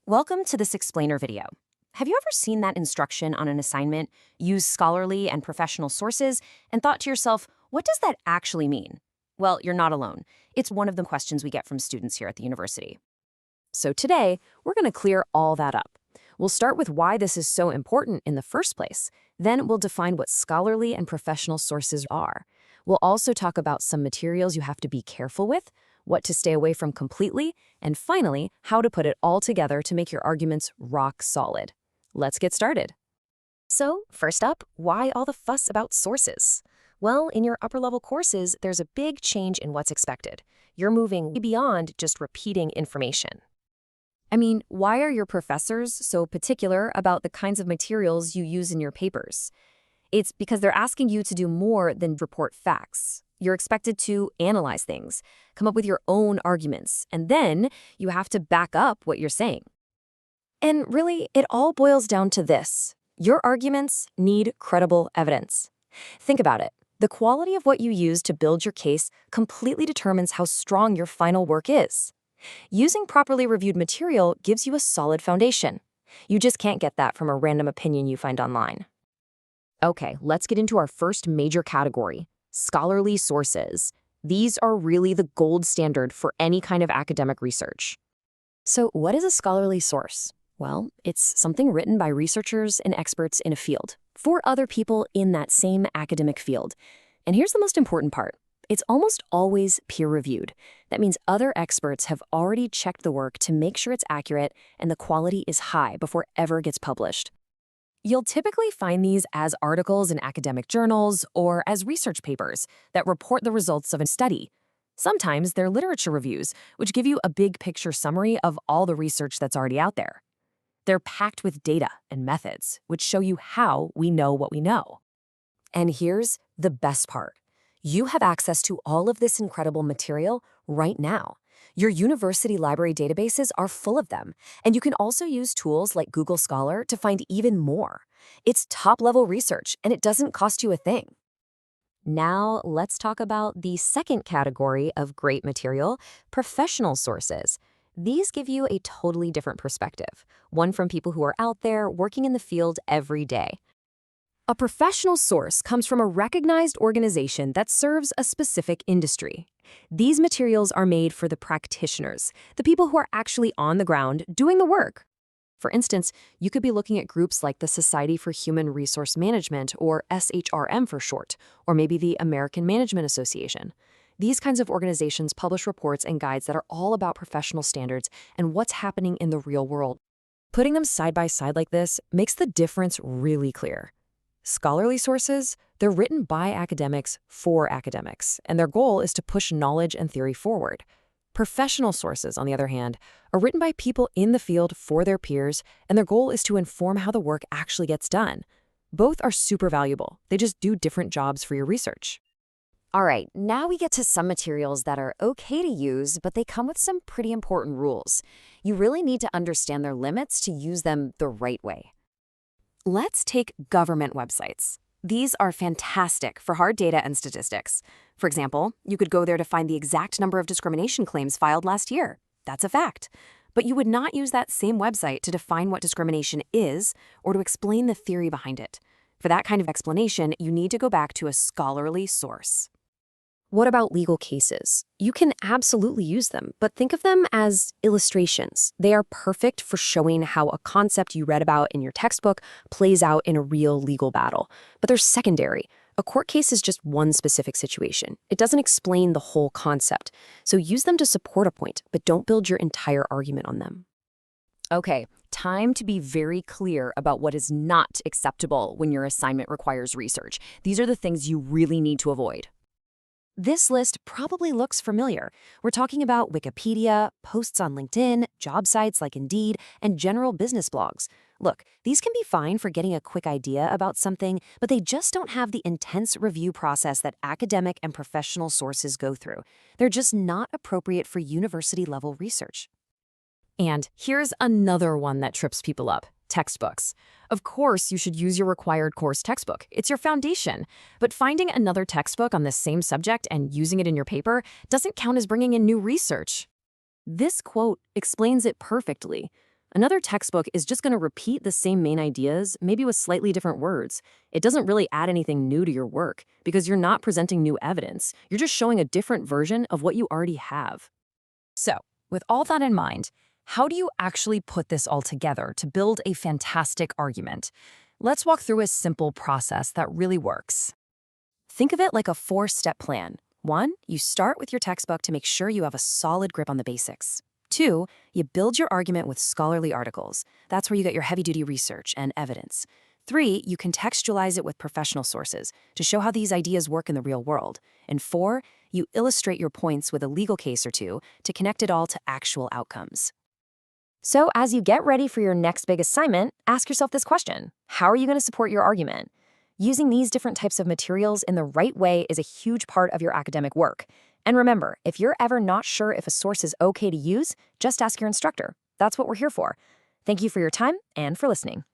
Welcome to this explainer video. Have you ever seen that instruction on an assignment, use scholarly and professional sources, and thought to yourself, what does that actually mean? Well, you're not alone. It's one of the questions we get from students here at the university. So today, we're going to clear all that up. We'll start with why this is so important in the first place. Then we'll define what scholarly and professional sources are. We'll also talk about some materials you have to be careful with, what to stay away from completely, and finally, how to put it all together to make your arguments rock solid. Let's get started. So, first up, why all the fuss about sources? Well, in your upper-level courses, there's a big change in what's expected. You're moving beyond just repeating information. I mean, why are your professors so particular about the kinds of materials you use in your papers? It's because they're asking you to do more than report facts. You're expected to analyze things, come up with your own arguments, and then you have to back up what you're saying. And really, it all boils down to this. Your arguments need credible evidence. Think about it. The quality of what you use to build your case completely determines how strong your final work is. Using properly reviewed material gives you a solid foundation. You just can't get that from a random opinion you find online. Okay, let's get into our first major category. Scholarly sources. These are really the gold standard for any kind of academic research. So what is a scholarly source? Well, it's something written by researchers and experts in a field, for other people in that same academic field. And here's the most important part. It's almost always peer-reviewed. That means other experts have already checked the work to make sure it's accurate and the quality is high before it ever gets published. You'll typically find these as articles in academic journals or as research papers that report the results of a study. Sometimes they're literature reviews, which give you a big picture summary of all the research that's already out there. They're packed with data and methods, which show you how we know what we know. And here's the best part. You have access to all of this incredible material right now. Your university library databases are full of them, and you can also use tools like Google Scholar to find even more. It's top-level research, and it doesn't cost you a thing. Now, let's talk about the second category of great material, professional sources. These give you a totally different perspective, one from people who are out there working in the field every day. A professional source comes from a recognized organization that serves a specific industry. These materials are made for the practitioners, the people who are actually on the ground doing the work. For instance, you could be looking at groups like the Society for Human Resource Management, or SHRM for short, or maybe the American Management Association. These kinds of organizations publish reports and guides that are all about professional standards and what's happening in the real world. Putting them side by side like this makes the difference really clear. Scholarly sources, they're written by academics for academics, and their goal is to push knowledge and theory forward. Professional sources, on the other hand, are written by people in the field for their peers, and their goal is to inform how the work actually gets done. Both are super valuable. They just do different jobs for your research. All right, now we get to some materials that are okay to use, but they come with some pretty important rules. You really need to understand their limits to use them the right way. Let's take government websites. These are fantastic for hard data and statistics. For example, you could go there to find the exact number of discrimination claims filed last year. That's a fact. But you would not use that same website to define what discrimination is or to explain the theory behind it. For that kind of explanation, you need to go back to a scholarly source. What about legal cases? You can absolutely use them, but think of them as illustrations. They are perfect for showing how a concept you read about in your textbook plays out in a real legal battle. But they're secondary. A court case is just one specific situation. It doesn't explain the whole concept. So use them to support a point, but don't build your entire argument on them. Okay, time to be very clear about what is not acceptable when your assignment requires research. These are the things you really need to avoid. This list probably looks familiar. We're talking about Wikipedia, posts on LinkedIn, job sites like Indeed, and general business blogs. Look, these can be fine for getting a quick idea about something, but they just don't have the intense review process that academic and professional sources go through. They're just not appropriate for university-level research. And here's another one that trips people up. Textbooks. Of course, you should use your required course textbook. It's your foundation. But finding another textbook on the same subject and using it in your paper doesn't count as bringing in new research. This quote explains it perfectly. Another textbook is just going to repeat the same main ideas, maybe with slightly different words. It doesn't really add anything new to your work because you're not presenting new evidence. You're just showing a different version of what you already have. So, with all that in mind, how do you actually put this all together to build a fantastic argument? Let's walk through a simple process that really works. Think of it like a 4-step plan. 1, you start with your textbook to make sure you have a solid grip on the basics. 2, you build your argument with scholarly articles. That's where you get your heavy-duty research and evidence. 3, you contextualize it with professional sources to show how these ideas work in the real world. And 4, you illustrate your points with a legal case or two to connect it all to actual outcomes. So as you get ready for your next big assignment, ask yourself this question: how are you going to support your argument? Using these different types of materials in the right way is a huge part of your academic work. And remember, if you're ever not sure if a source is okay to use, just ask your instructor. That's what we're here for. Thank you for your time and for listening.